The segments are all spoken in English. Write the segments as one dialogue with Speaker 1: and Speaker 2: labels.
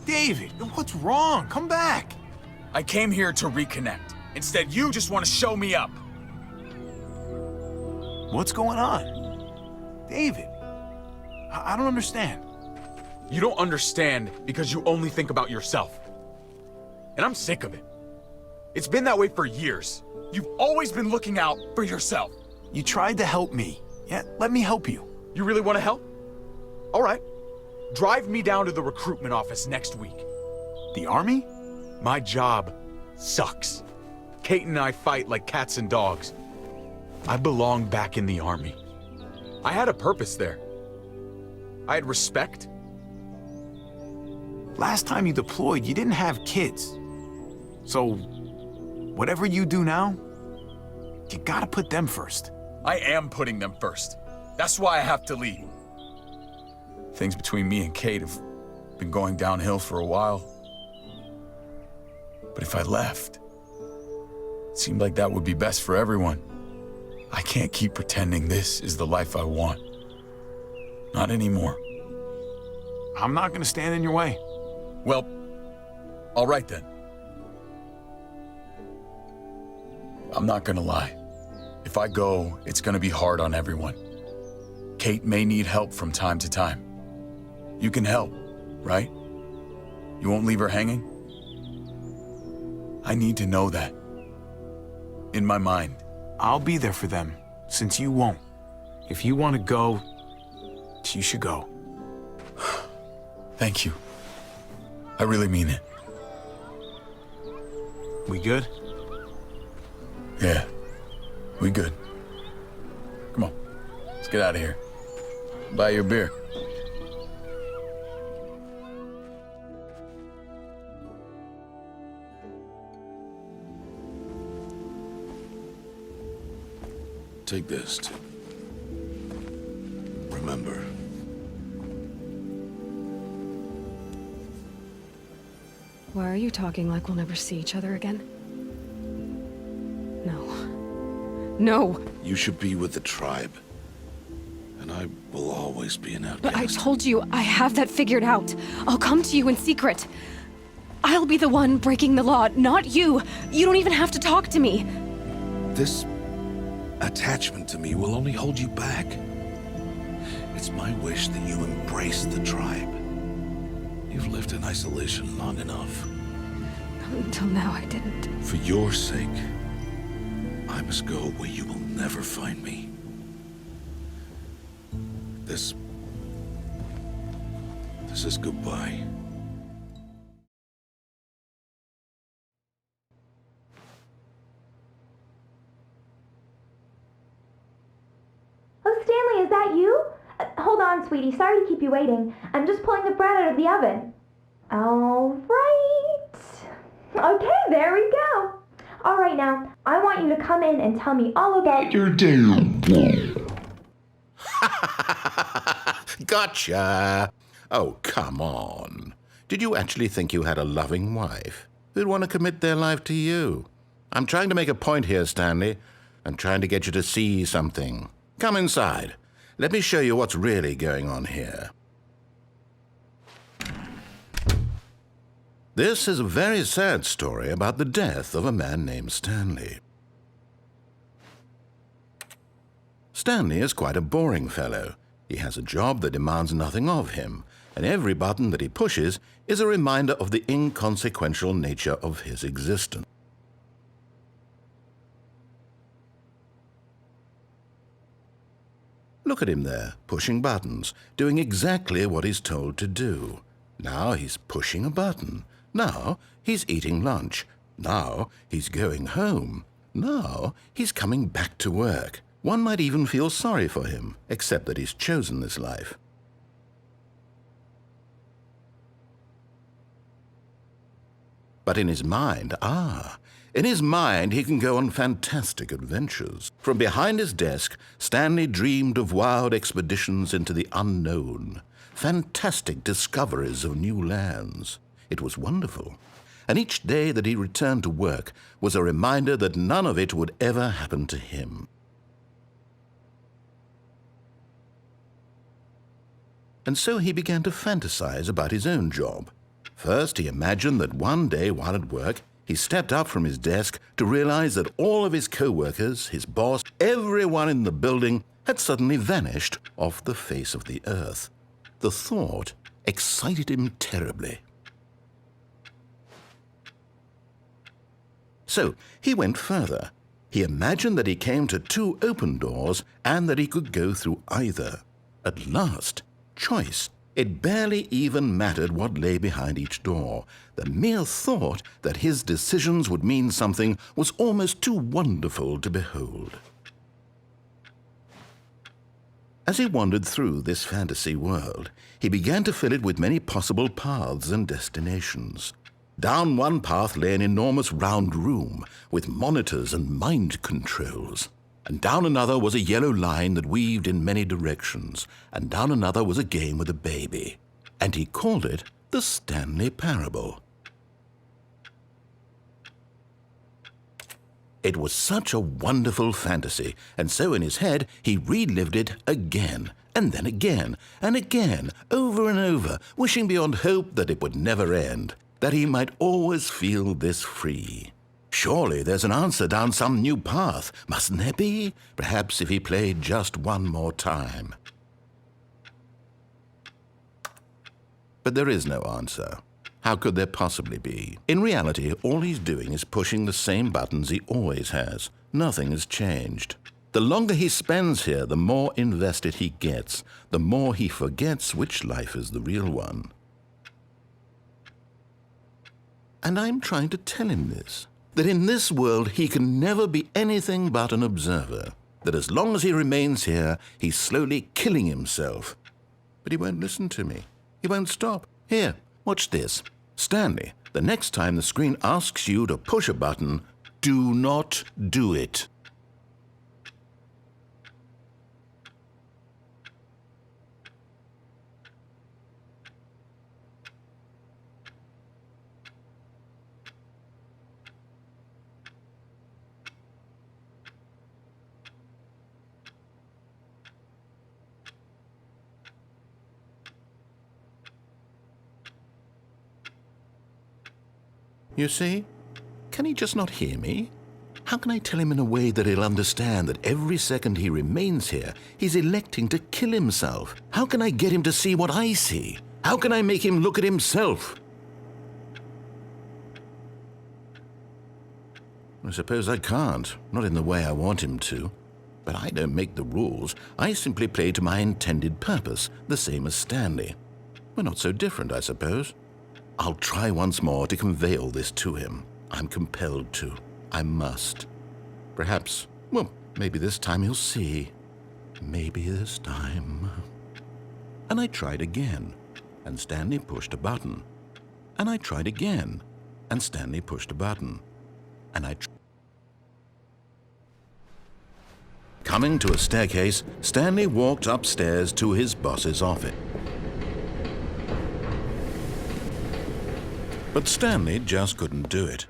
Speaker 1: David, what's wrong? Come back.
Speaker 2: I came here to reconnect. Instead, you just want to show me up.
Speaker 1: What's going on? David, I don't understand.
Speaker 2: You don't understand because you only think about yourself. And I'm sick of it. It's been that way for years. You've always been looking out for yourself.
Speaker 1: You tried to help me. Yeah, let me help you.
Speaker 2: You really want to help? All right. Drive me down to the recruitment office next week.
Speaker 1: The army?
Speaker 2: My job sucks. Kate and I fight like cats and dogs. I belong back in the army. I had a purpose there. I had respect.
Speaker 1: Last time you deployed, you didn't have kids. So, whatever you do now, you gotta put them first.
Speaker 2: I am putting them first. That's why I have to leave. Things between me and Kate have been going downhill for a while. But if I left, it seemed like that would be best for everyone. I can't keep pretending this is the life I want. Not anymore.
Speaker 1: I'm not gonna stand in your way.
Speaker 2: Well, all right then. I'm not gonna lie. If I go, it's gonna be hard on everyone. Kate may need help from time to time. You can help, right? You won't leave her hanging? I need to know that. In my mind.
Speaker 1: I'll be there for them, since you won't. If you want to go, you should go.
Speaker 2: Thank you. I really mean it.
Speaker 1: We good?
Speaker 2: Yeah, we good. Come on, let's get out of here. Buy you a beer.
Speaker 3: Take this to remember.
Speaker 4: Why are you talking like we'll never see each other again? No. No!
Speaker 3: You should be with the tribe. And I will always be an outcast.
Speaker 4: But I told you, I have that figured out. I'll come to you in secret. I'll be the one breaking the law, not you. You don't even have to talk to me.
Speaker 3: This attachment to me will only hold you back. It's my wish that you embrace the tribe. You've lived in isolation long enough.
Speaker 4: Until now, I didn't.
Speaker 3: For your sake, I must go where you will never find me. This is goodbye.
Speaker 5: Oh, Stanley, is that you? Hold on, sweetie. Sorry to keep you waiting. I'm just pulling the bread out of the oven. All right. Okay, there we go. All right, now, I want you to come in and tell me all about your day.
Speaker 6: Gotcha! Oh, come on. Did you actually think you had a loving wife who'd want to commit their life to you? I'm trying to make a point here, Stanley. I'm trying to get you to see something. Come inside. Let me show you what's really going on here. This is a very sad story about the death of a man named Stanley. Stanley is quite a boring fellow. He has a job that demands nothing of him, and every button that he pushes is a reminder of the inconsequential nature of his existence. Look at him there, pushing buttons, doing exactly what he's told to do. Now he's pushing a button. Now he's eating lunch. Now he's going home. Now he's coming back to work. One might even feel sorry for him, except that he's chosen this life. But in his mind, in his mind he can go on fantastic adventures. From behind his desk, Stanley dreamed of wild expeditions into the unknown, fantastic discoveries of new lands. It was wonderful. And each day that he returned to work was a reminder that none of it would ever happen to him. And so he began to fantasize about his own job. First, he imagined that one day while at work, he stepped up from his desk to realize that all of his co-workers, his boss, everyone in the building had suddenly vanished off the face of the earth. The thought excited him terribly. So he went further. He imagined that he came to 2 open doors and that he could go through either. At last, choice. It barely even mattered what lay behind each door. The mere thought that his decisions would mean something was almost too wonderful to behold. As he wandered through this fantasy world, he began to fill it with many possible paths and destinations. Down one path lay an enormous round room with monitors and mind controls. And down another was a yellow line that weaved in many directions. And down another was a game with a baby. And he called it the Stanley Parable. It was such a wonderful fantasy, and so in his head he relived it again, and then again, and again, over and over, wishing beyond hope that it would never end, that he might always feel this free. Surely there's an answer down some new path, mustn't there be? Perhaps if he played just one more time. But there is no answer. How could there possibly be? In reality, all he's doing is pushing the same buttons he always has. Nothing has changed. The longer he spends here, the more invested he gets, the more he forgets which life is the real one. And I'm trying to tell him this, that in this world he can never be anything but an observer, that as long as he remains here, he's slowly killing himself. But he won't listen to me. He won't stop. Here, watch this. Stanley, the next time the screen asks you to push a button, do not do it. You see? Can he just not hear me? How can I tell him in a way that he'll understand that every second he remains here, he's electing to kill himself? How can I get him to see what I see? How can I make him look at himself? I suppose I can't, not in the way I want him to. But I don't make the rules. I simply play to my intended purpose, the same as Stanley. We're not so different, I suppose. I'll try once more to convey all this to him. I'm compelled to. I must. Perhaps, well, maybe this time he'll see. Maybe this time. And I tried again, and Stanley pushed a button. And I tried again, and Stanley pushed a button. And I Coming to a staircase, Stanley walked upstairs to his boss's office. But Stanley just couldn't do it.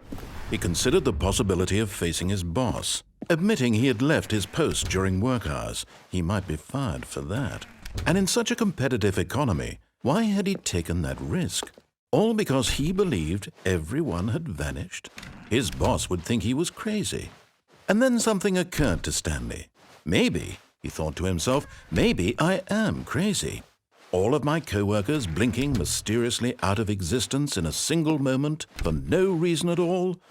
Speaker 6: He considered the possibility of facing his boss. Admitting he had left his post during work hours, he might be fired for that. And in such a competitive economy, why had he taken that risk? All because he believed everyone had vanished? His boss would think he was crazy. And then something occurred to Stanley. Maybe, he thought to himself, maybe I am crazy. All of my co-workers blinking mysteriously out of existence in a single moment for no reason at all?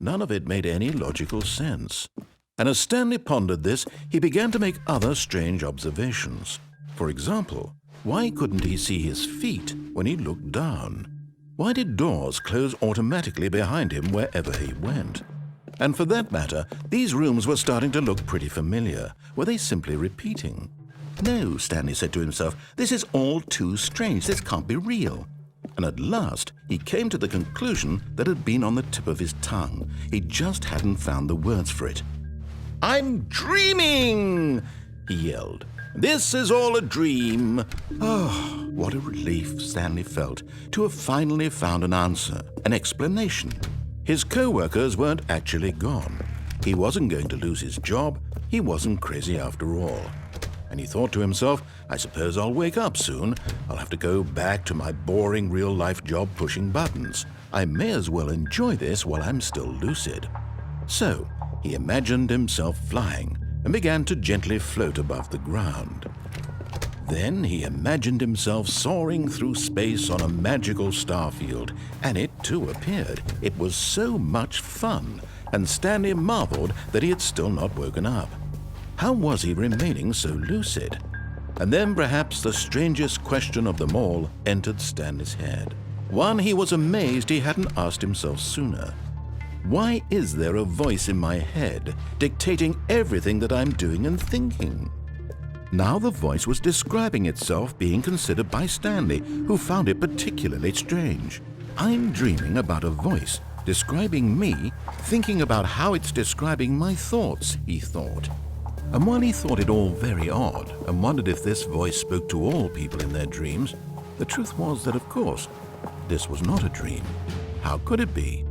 Speaker 6: None of it made any logical sense. And as Stanley pondered this, he began to make other strange observations. For example, why couldn't he see his feet when he looked down? Why did doors close automatically behind him wherever he went? And for that matter, these rooms were starting to look pretty familiar. Were they simply repeating? No, Stanley said to himself, this is all too strange. This can't be real. And at last, he came to the conclusion that had been on the tip of his tongue. He just hadn't found the words for it. I'm dreaming, he yelled. This is all a dream. Oh, what a relief Stanley felt to have finally found an answer, an explanation. His co-workers weren't actually gone. He wasn't going to lose his job. He wasn't crazy after all. and he thought to himself, I suppose I'll wake up soon. I'll have to go back to my boring real-life job pushing buttons. I may as well enjoy this while I'm still lucid. So he imagined himself flying and began to gently float above the ground. Then he imagined himself soaring through space on a magical starfield, and it too appeared. It was so much fun, and Stanley marveled that he had still not woken up. How was he remaining so lucid? And then perhaps the strangest question of them all entered Stanley's head. One he was amazed he hadn't asked himself sooner. Why is there a voice in my head dictating everything that I'm doing and thinking? Now the voice was describing itself being considered by Stanley, who found it particularly strange. I'm dreaming about a voice describing me, thinking about how it's describing my thoughts, he thought. And while he thought it all very odd and wondered if this voice spoke to all people in their dreams, the truth was that, of course, this was not a dream. How could it be?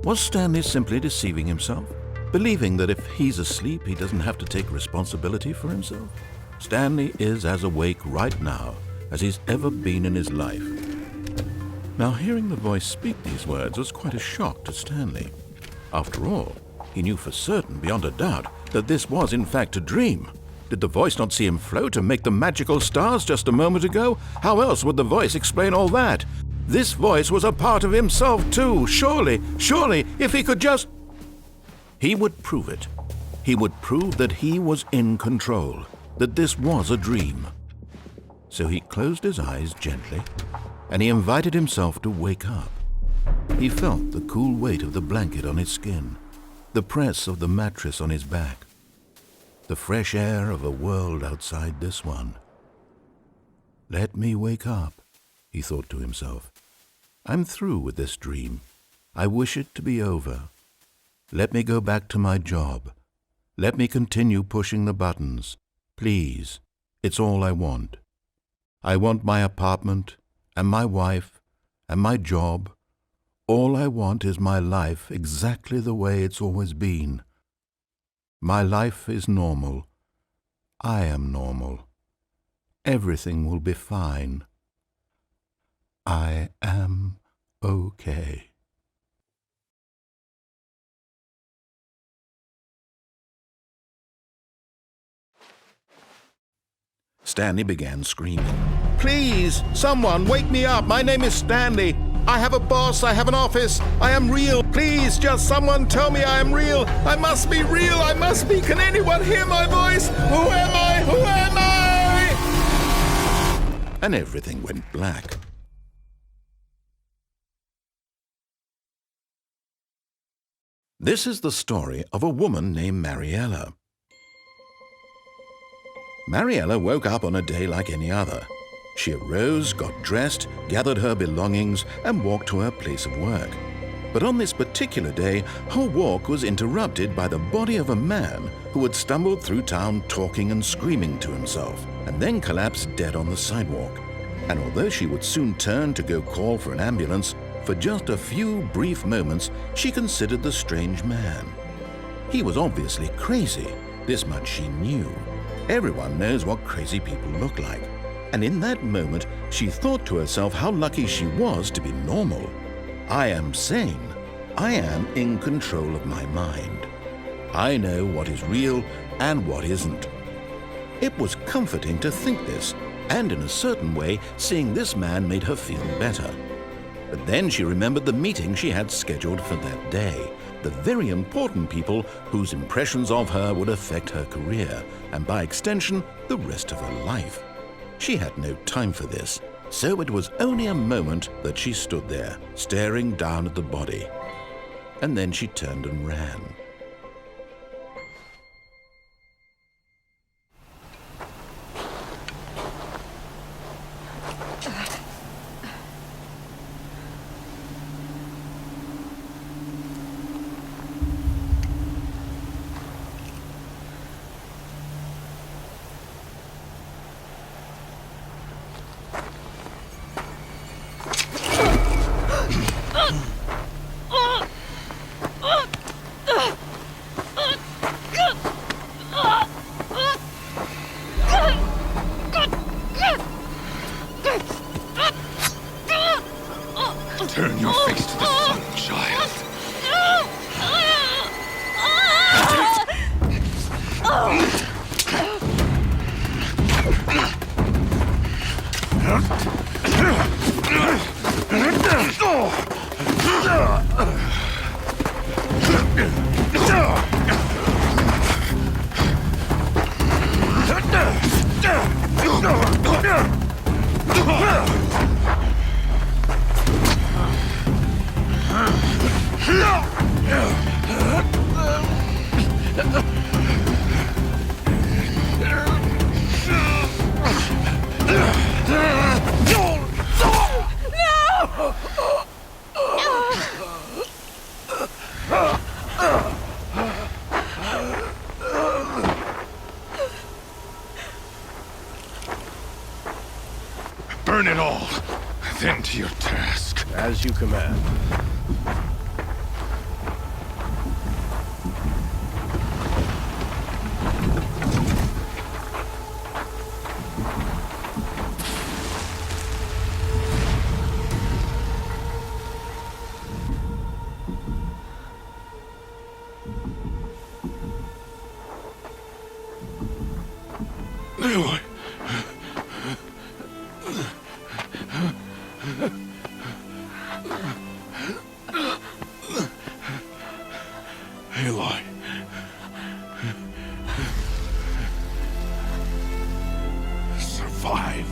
Speaker 6: Was Stanley simply deceiving himself, believing that if he's asleep, he doesn't have to take responsibility for himself? Stanley is as awake right now as he's ever been in his life. Now, hearing the voice speak these words was quite a shock to Stanley. After all, he knew for certain, beyond a doubt, that this was in fact a dream. Did the voice not see him float and make the magical stars just a moment ago? How else would the voice explain all that? This voice was a part of himself too. Surely, if he could just... He would prove it. He would prove that he was in control, that this was a dream. So he closed his eyes gently, and he invited himself to wake up. He felt the cool weight of the blanket on his skin, the press of the mattress on his back, the fresh air of a world outside this one. Let me wake up, he thought to himself. I'm through with this dream. I wish it to be over. Let me go back to my job. Let me continue pushing the buttons. Please, it's all I want. I want my apartment, and my wife, and my job. All I want is my life exactly the way it's always been. My life is normal. I am normal. Everything will be fine. I am okay. Stanley began screaming. Please, someone, wake me up. My name is Stanley. I have a boss. I have an office. I am real. Please, just someone tell me I am real. I must be real. I must be. Can anyone hear my voice? Who am I? Who am I? And everything went black. This is the story of a woman named Mariella. Mariella woke up on a day like any other. She arose, got dressed, gathered her belongings, and walked to her place of work. But on this particular day, her walk was interrupted by the body of a man who had stumbled through town talking and screaming to himself, and then collapsed dead on the sidewalk. And although she would soon turn to go call for an ambulance, for just a few brief moments, she considered the strange man. He was obviously crazy. This much she knew. Everyone knows what crazy people look like. And in that moment, she thought to herself how lucky she was to be normal. I am sane. I am in control of my mind. I know what is real and what isn't. It was comforting to think this, and in a certain way, seeing this man made her feel better. But then she remembered the meeting she had scheduled for that day, the very important people whose impressions of her would affect her career, and by extension, the rest of her life. She had no time for this, so it was only a moment that she stood there, staring down at the body. And then she turned and ran.
Speaker 3: Turn your face to the sun, child. Burn it all, then to your task.
Speaker 7: As you command.
Speaker 3: Aloy. Aloy. Survive.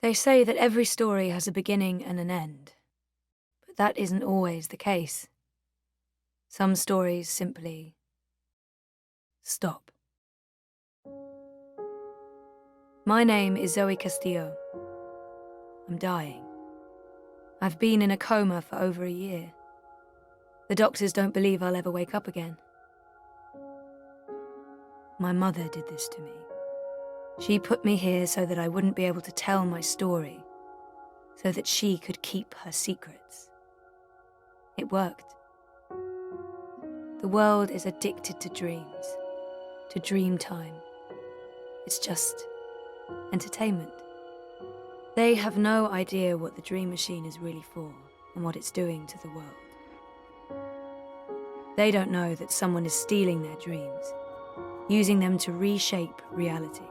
Speaker 7: They say that every story has a beginning and an end, but that isn't always the case. Some stories simply stop. My name is Zoe Castillo. I'm dying. I've been in a coma for over a year. The doctors don't believe I'll ever wake up again. My mother did this to me. She put me here so that I wouldn't be able to tell my story, so that she could keep her secrets. It worked. The world is addicted to dreams, to dream time. It's just entertainment. They have no idea what the dream machine is really for and what it's doing to the world. They don't know that someone is stealing their dreams, using them to reshape reality.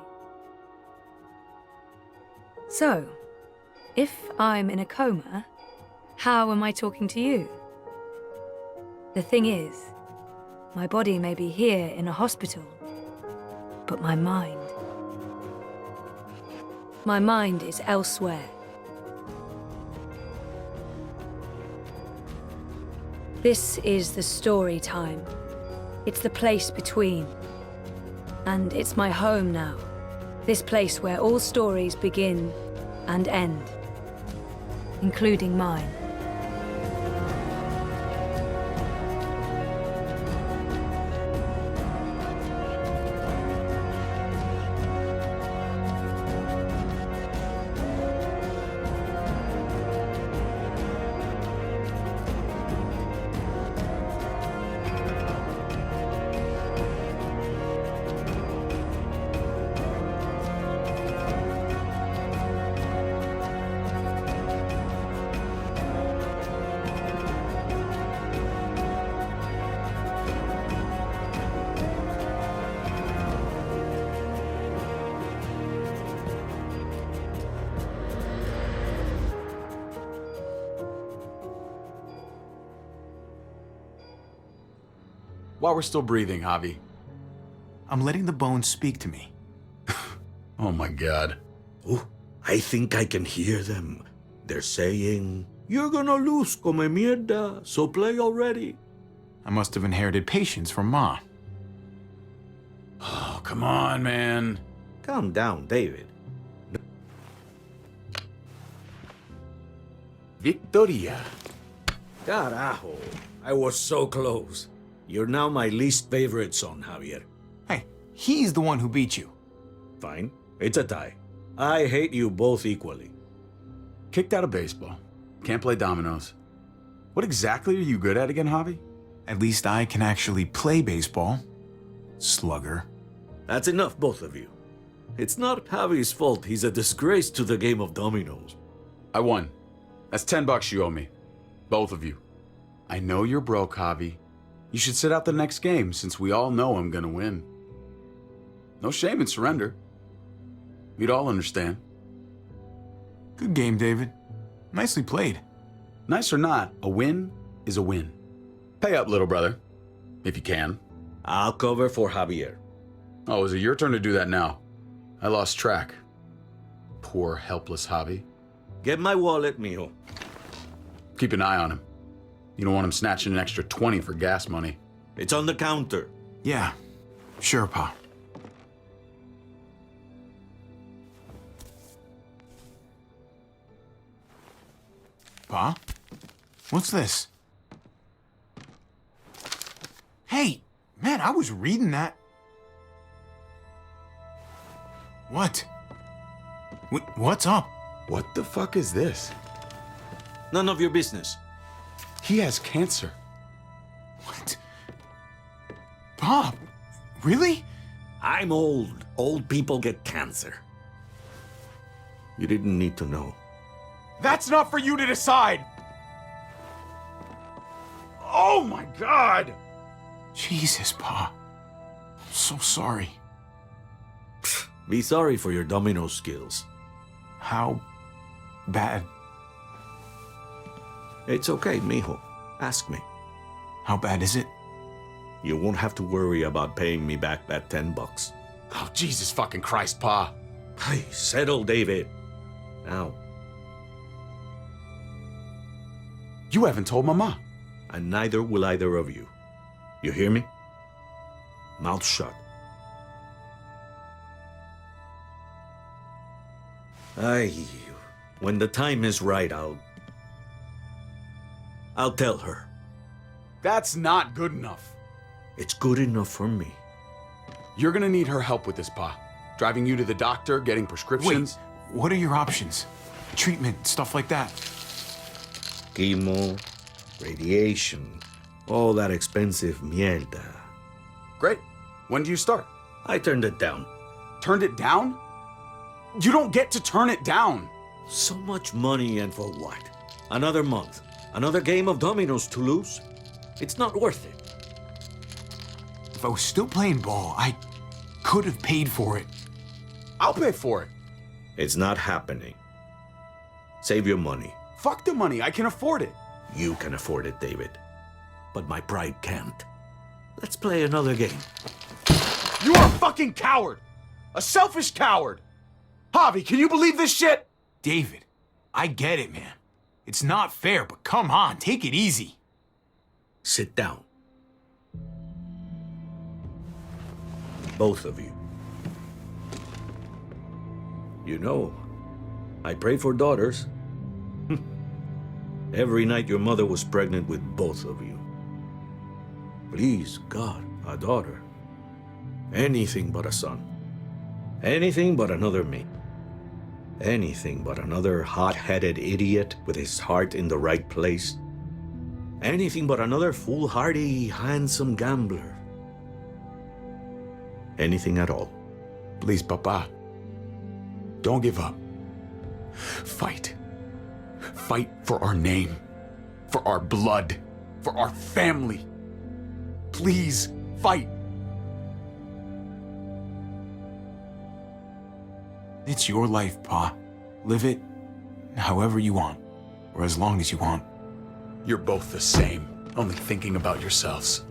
Speaker 7: So, if I'm in a coma, how am I talking to you? The thing is, my body may be here in a hospital, but my mind is elsewhere. This is the story time. It's the place between. And it's my home now. This place where all stories begin and end, including mine.
Speaker 2: While we're still breathing, Javi.
Speaker 1: I'm letting the bones speak to me.
Speaker 2: Oh my God.
Speaker 3: Oh, I think I can hear them. They're saying, "You're gonna lose, come mierda, so play already."
Speaker 1: I must have inherited patience from Ma.
Speaker 2: Oh, come on, man.
Speaker 3: Calm down, David.
Speaker 2: Victoria.
Speaker 3: Carajo, I was so close. You're now my least favorite son, Javier.
Speaker 1: Hey, he's the one who beat you.
Speaker 3: Fine, it's a tie. I hate you both equally.
Speaker 2: Kicked out of baseball. Can't play dominoes. What exactly are you good at again, Javi?
Speaker 1: At least I can actually play baseball. Slugger.
Speaker 3: That's enough, both of you. It's not Javi's fault he's a disgrace to the game of dominoes.
Speaker 2: I won. That's $10 you owe me. Both of you. I know you're broke, Javi. You should sit out the next game, since we all know I'm gonna win. No shame in surrender. We'd all understand.
Speaker 1: Good game, David. Nicely played.
Speaker 2: Nice or not, a win is a win. Pay up, little brother. If you can.
Speaker 3: I'll cover for Javier.
Speaker 2: Oh, is it your turn to do that now? I lost track. Poor, helpless Javi.
Speaker 3: Get my wallet, mijo.
Speaker 2: Keep an eye on him. You don't want him snatching an extra 20 for gas money.
Speaker 3: It's on the counter.
Speaker 1: Yeah, sure, Pa. Pa? What's this? Hey, man, I was reading that. What? What's up?
Speaker 2: What the fuck is this?
Speaker 3: None of your business.
Speaker 2: He has cancer.
Speaker 1: What? Bob, really?
Speaker 3: I'm old. Old people get cancer. You didn't need to know.
Speaker 1: That's not for you to decide! Oh my God! Jesus, Pa. I'm so sorry.
Speaker 3: Be sorry for your domino skills.
Speaker 1: How bad?
Speaker 3: It's okay, mijo. Ask me.
Speaker 1: How bad is it?
Speaker 3: You won't have to worry about paying me back that $10.
Speaker 2: Oh, Jesus fucking Christ, Pa.
Speaker 3: Hey, settle, David.
Speaker 8: Now,
Speaker 2: You haven't told Mama.
Speaker 8: and neither will either of you. You hear me? Mouth shut. When the time is right, I'll tell her.
Speaker 2: That's not good enough.
Speaker 8: It's good enough for me.
Speaker 2: You're gonna need her help with this, Pa. Driving you to the doctor, getting prescriptions.
Speaker 1: Wait, what are your options? Treatment, stuff like that.
Speaker 8: Chemo, radiation, all that expensive mierda.
Speaker 2: Great. When do you start?
Speaker 8: I turned it down.
Speaker 2: Turned it down? You don't get to turn it down.
Speaker 8: So much money, and for what? Another month. Another game of dominoes to lose? It's not worth it.
Speaker 1: If I was still playing ball, I could have paid for it.
Speaker 2: I'll pay for it.
Speaker 8: It's not happening. Save your money.
Speaker 2: Fuck the money. I can afford it.
Speaker 8: You can afford it, David. But my pride can't. Let's play another game.
Speaker 2: You are a fucking coward. A selfish coward. Javi, can you believe this shit?
Speaker 1: David, I get it, man. It's not fair, but come on, take it easy.
Speaker 8: Sit down. Both of you. You know, I pray for daughters. Every night your mother was pregnant with both of you. Please, God, a daughter. Anything but a son. Anything but another me. Anything but another hot-headed idiot with his heart in the right place. Anything but another foolhardy, handsome gambler. Anything at all.
Speaker 2: Please, Papa. Don't give up. Fight. Fight for our name. For our blood. For our family. Please, fight.
Speaker 1: It's your life, Pa. Live it however you want, or as long as you want.
Speaker 2: You're both the same, only thinking about yourselves.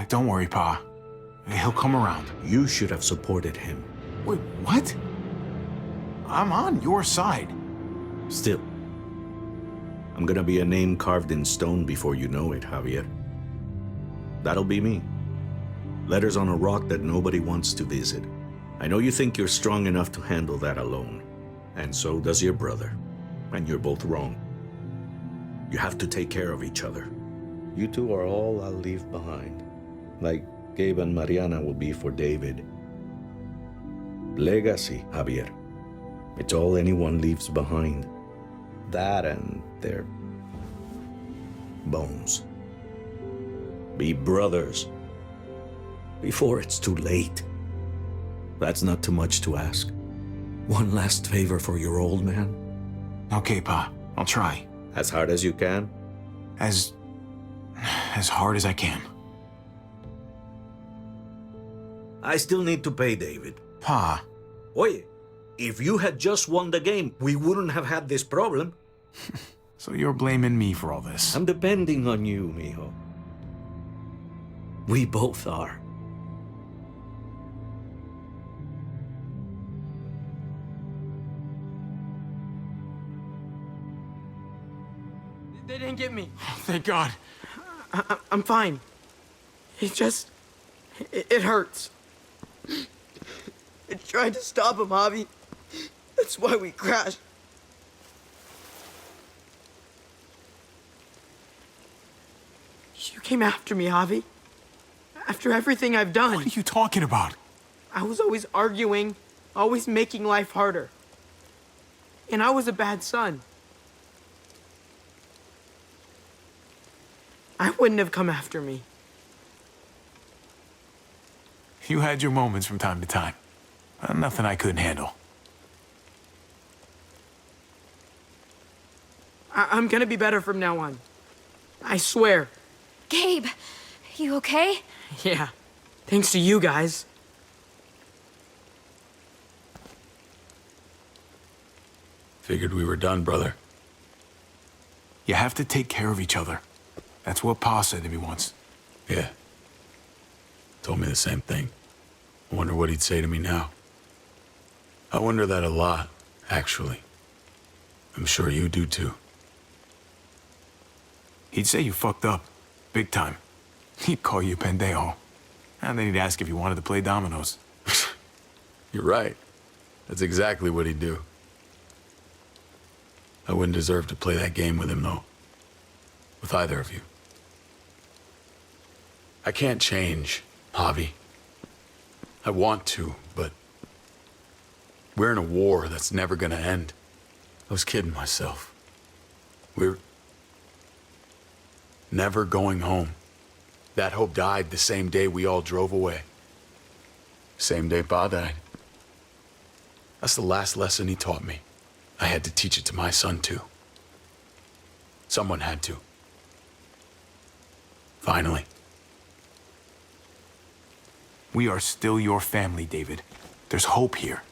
Speaker 1: Don't worry, Pa. He'll come around.
Speaker 8: You should have supported him.
Speaker 1: Wait, what? I'm on your side.
Speaker 8: Still, I'm gonna be a name carved in stone before you know it, Javier. That'll be me. Letters on a rock that nobody wants to visit. I know you think you're strong enough to handle that alone. And so does your brother. And you're both wrong. You have to take care of each other. You two are all I'll leave behind. Like Gabe and Mariana will be for David. Legacy, Javier. It's all anyone leaves behind. That and their bones. Be brothers. Before it's too late. That's not too much to ask. One last favor for your old man.
Speaker 1: Okay, Pa. I'll try.
Speaker 8: As hard as you can.
Speaker 1: As hard as I can.
Speaker 8: I still need to pay David.
Speaker 1: Pa.
Speaker 8: Oye, if you had just won the game, we wouldn't have had this problem.
Speaker 1: So you're blaming me for all this?
Speaker 8: I'm depending on you, mijo. We both are.
Speaker 9: They didn't get me.
Speaker 1: Thank God.
Speaker 9: I'm fine. It hurts. I tried to stop him, Javi. That's why we crashed. You came after me, Javi. After everything I've done.
Speaker 1: What are you talking about?
Speaker 9: I was always arguing, always making life harder. And I was a bad son. I wouldn't have come after me.
Speaker 1: You had your moments from time to time. Nothing I couldn't handle.
Speaker 9: I'm gonna be better from now on. I swear.
Speaker 4: Gabe, you okay?
Speaker 9: Yeah. Thanks to you guys.
Speaker 2: Figured we were done, brother.
Speaker 1: You have to take care of each other. That's what Pa said to me once.
Speaker 2: Yeah. told me the same thing. I wonder what he'd say to me now. I wonder that a lot, actually. I'm sure you do too.
Speaker 1: He'd say you fucked up. Big time. He'd call you pendejo. And then he'd ask if you wanted to play dominoes.
Speaker 2: You're right. That's exactly what he'd do. I wouldn't deserve to play that game with him, though. With either of you. I can't change, Javi. I want to, but we're in a war that's never gonna end. I was kidding myself. We're never going home. That hope died the same day we all drove away. Same day Pa died. That's the last lesson he taught me. I had to teach it to my son, too. Someone had to. Finally.
Speaker 1: We are still your family, David. There's hope here.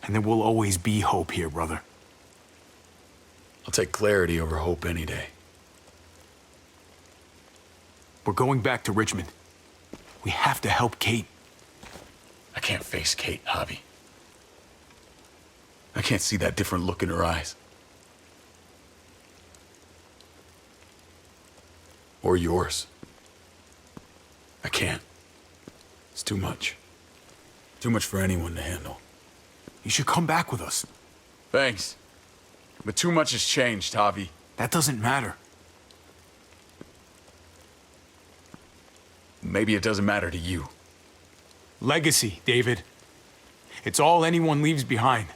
Speaker 1: And there will always be hope here, brother.
Speaker 2: I'll take clarity over hope any day.
Speaker 1: We're going back to Richmond. We have to help Kate.
Speaker 2: I can't face Kate, Javi. I can't see that different look in her eyes. Or yours. I can't. It's too much. Too much for anyone to handle.
Speaker 1: You should come back with us.
Speaker 2: Thanks. But too much has changed, Javi.
Speaker 1: That doesn't matter.
Speaker 2: Maybe it doesn't matter to you.
Speaker 1: Legacy, David. It's all anyone leaves behind.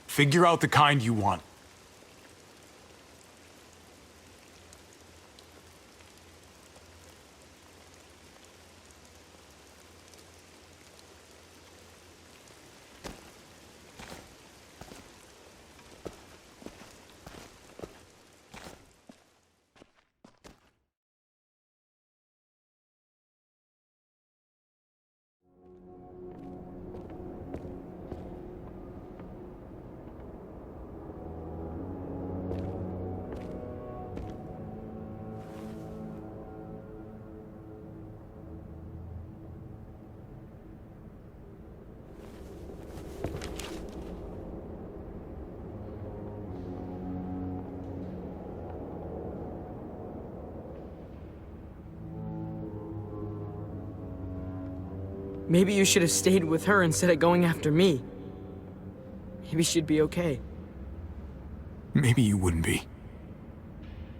Speaker 1: Figure out the kind you want.
Speaker 9: Maybe you should have stayed with her instead of going after me. Maybe she'd be okay.
Speaker 1: Maybe you wouldn't be.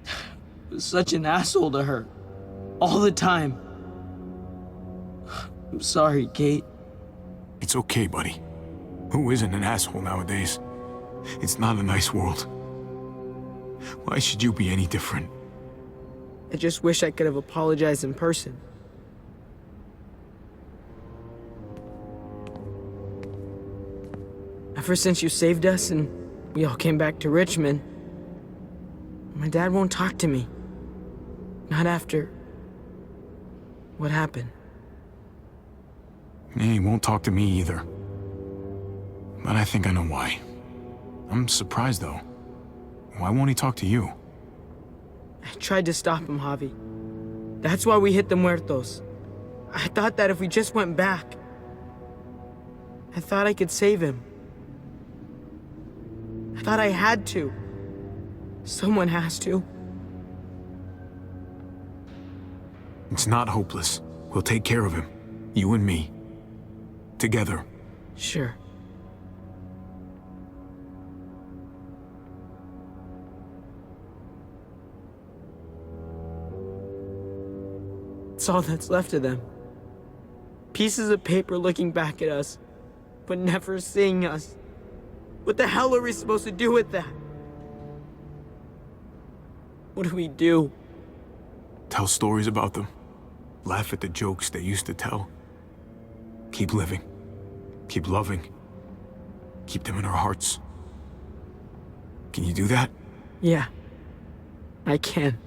Speaker 9: I was such an asshole to her. All the time. I'm sorry, Kate.
Speaker 1: It's okay, buddy. Who isn't an asshole nowadays? It's not a nice world. Why should you be any different?
Speaker 9: I just wish I could have apologized in person. Ever since you saved us and we all came back to Richmond, my dad won't talk to me. Not after what happened.
Speaker 1: Yeah, he won't talk to me either. But I think I know why. I'm surprised, though. Why won't he talk to you?
Speaker 9: I tried to stop him, Javi. That's why we hit the muertos. I thought that if we just went back, I thought I could save him. I thought I had to. Someone has to.
Speaker 1: It's not hopeless. We'll take care of him. You and me. Together.
Speaker 9: Sure. It's all that's left of them. Pieces of paper looking back at us, but never seeing us. What the hell are we supposed to do with that? What do we do?
Speaker 1: Tell stories about them. Laugh at the jokes they used to tell. Keep living. Keep loving. Keep them in our hearts. Can you do that?
Speaker 9: Yeah, I can.